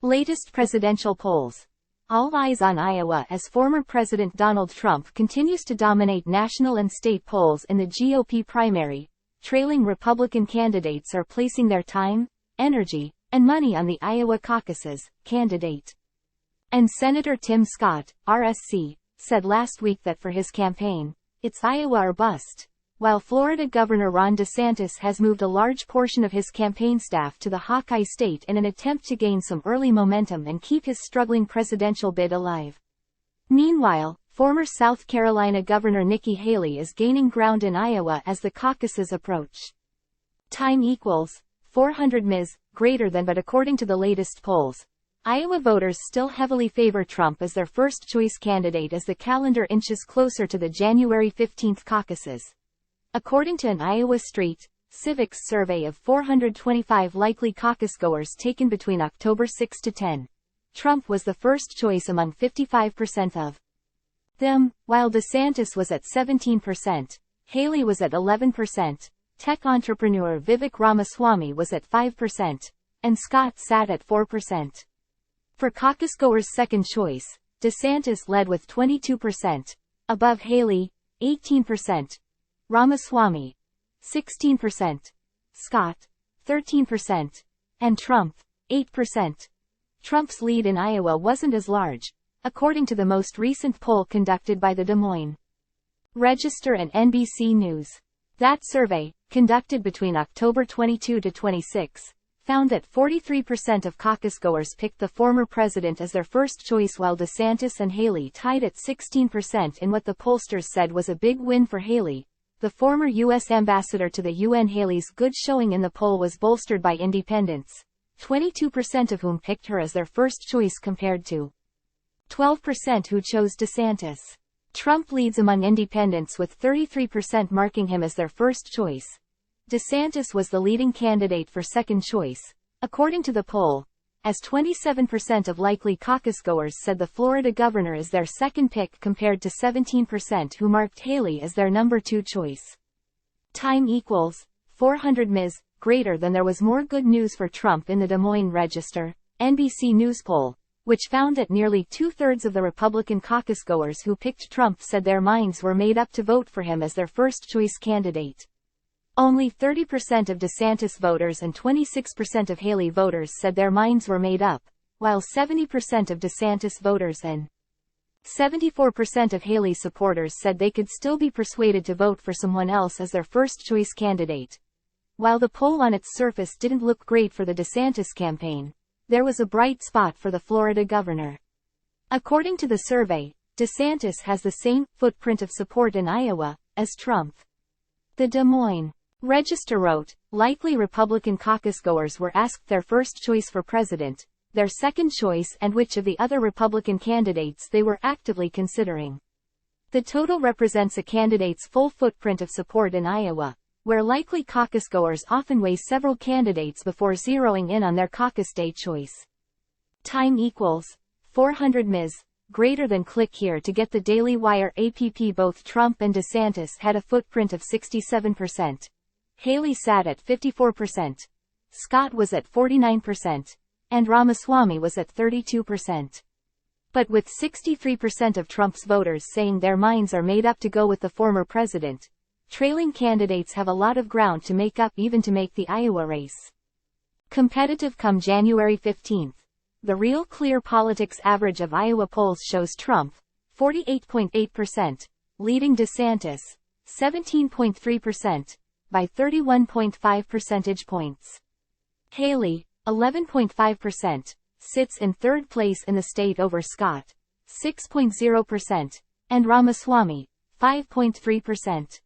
Latest presidential polls. All eyes on Iowa as former President Donald Trump continues to dominate national and state polls in the GOP primary. Trailing Republican candidates are placing their time, energy, and money on the Iowa caucuses. Candidate and Senator Tim Scott, RSC, said last week that for his campaign, it's Iowa or bust, while Florida Governor Ron DeSantis has moved a large portion of his campaign staff to the Hawkeye State in an attempt to gain some early momentum and keep his struggling presidential bid alive. Meanwhile, former South Carolina Governor Nikki is gaining ground in Iowa as the caucuses approach. Time equals 400 ms, greater than, but according to the latest polls, Iowa voters still heavily favor Trump as their first-choice candidate as the calendar inches closer to the January 15 caucuses. According to an Iowa Street, Civiqs survey of 425 likely caucusgoers taken between October 6 to 10, Trump was the first choice among 55% of them, while DeSantis was at 17%, Haley was at 11%, tech entrepreneur Vivek Ramaswamy was at 5%, and Scott sat at 4%. For caucusgoers' second choice, DeSantis led with 22%, above Haley, 18%, Ramaswamy, 16%, Scott, 13%, and Trump, 8%. Trump's lead in Iowa wasn't as large, according to the most recent poll conducted by the Des Moines Register and NBC News. That survey, conducted between October 22 to 26, found that 43% of caucusgoers picked the former president as their first choice, while DeSantis and Haley tied at 16% in what the pollsters said was a big win for Haley. The former U.S. ambassador to the UN. Haley's good showing in the poll was bolstered by independents, 22% of whom picked her as their first choice compared to 12% who chose DeSantis. Trump leads among independents with 33% marking him as their first choice. DeSantis was the leading candidate for second choice, according to the poll, as 27% of likely caucusgoers said the Florida governor is their second pick compared to 17% who marked Haley as their number two choice. Time equals 400 ms, greater than. There was more good news for Trump in the Des Moines Register, NBC News poll, which found that nearly two-thirds of the Republican caucusgoers who picked Trump said their minds were made up to vote for him as their first-choice candidate. Only 30% of DeSantis voters and 26% of Haley voters said their minds were made up, while 70% of DeSantis voters and 74% of Haley supporters said they could still be persuaded to vote for someone else as their first-choice candidate. While the poll on its surface didn't look great for the DeSantis campaign, there was a bright spot for the Florida governor. According to the survey, DeSantis has the same footprint of support in Iowa as Trump. The Des Moines Register wrote, likely Republican caucusgoers were asked their first choice for president, their second choice, and which of the other Republican candidates they were actively considering. The total represents a candidate's full footprint of support in Iowa, where likely caucusgoers often weigh several candidates before zeroing in on their caucus day choice. Time equals 400 ms, greater than. Click here to get the Daily Wire app. Both Trump and DeSantis had a footprint of 67%. Haley sat at 54%, Scott was at 49%, and Ramaswamy was at 32%. But with 63% of Trump's voters saying their minds are made up to go with the former president, trailing candidates have a lot of ground to make up even to make the Iowa race competitive come January 15. The Real Clear Politics average of Iowa polls shows Trump, 48.8%, leading DeSantis, 17.3%, by 31.5 percentage points. Haley, 11.5%, sits in third place in the state over Scott, 6.0%, and Ramaswamy, 5.3%.